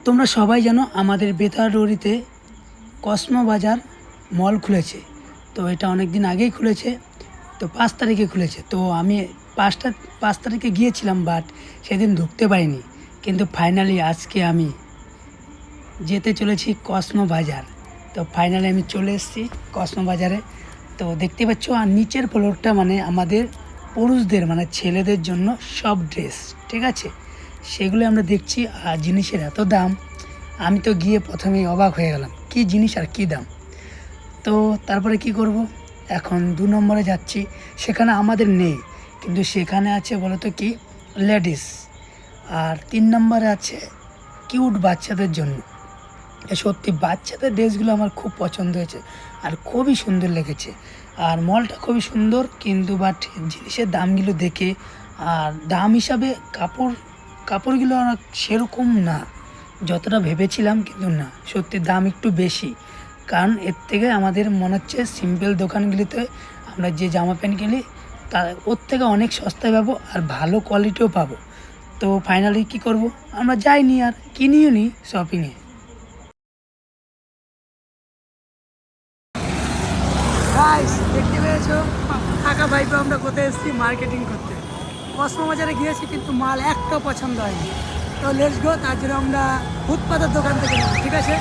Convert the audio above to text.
তোমরা সবাই জানো আমাদের বেতারডুয়ারিতে কসমো বাজার মল খুলেছে। তো এটা অনেক দিন আগেই খুলেছে, তো 5 তারিখে খুলেছে। তো আমি 5 তারিখে গিয়েছিলাম, বাট সেদিন ঢুকতে পারিনি। কিন্তু ফাইনালি আজকে আমি যেতে চলেছি কসমো বাজার। তো ফাইনালি আমি চলে এসেছি কসমো বাজারে। তো দেখতে পাচ্ছ, আর নিচের ফ্লোরটা মানে আমাদের পুরুষদের মানে ছেলেদের জন্য সব ড্রেস, ঠিক আছে, সেগুলো আমরা দেখছি। আর জিনিসের এত দাম, আমি তো গিয়ে প্রথমেই অবাক হয়ে গেলাম, কি জিনিস আর কি দাম। তো তারপরে কি করব, এখন 2 নম্বরে যাচ্ছি, সেখানে আমাদের নেই, কিন্তু সেখানে আছে বলতো কি লেডিস। আর 3 নম্বরে আছে কিউট বাচ্চাদের জন্য। সত্যি বাচ্চাদের ড্রেসগুলো আমার খুব পছন্দ হয়েছে আর খুবই সুন্দর লেগেছে। আর মলটা খুবই সুন্দর, কিন্তু বাট জিনিসের দামগুলো দেখে আর দাম হিসাবে কাপড়গুলো অনেক সেরকম না, যতটা ভেবেছিলাম, কিন্তু না, সত্যি দাম একটু বেশি। কারণ এর থেকে আমাদের মনে হচ্ছে সিম্পল দোকানগুলিতে আমরা যে জামা প্যান্ট কিনি তার ওর থেকে অনেক সস্তায় পাবো আর ভালো কোয়ালিটিও পাবো। তো ফাইনালি কি করব, আমরা যাইনি আর কিনিও নি শপিংয়ে। গাইস, দেখতে পেয়েছো কাকা ভাইপো আমরা কোথায় এসেছি মার্কেটিং করতে। কসমো বাজারে গিয়েছি, কিন্তু মাল একটা পছন্দ হয়নি। তো লেটস গো, তার জন্য আমরা ফুটপাতের দোকান থেকে নেবো, ঠিক আছে।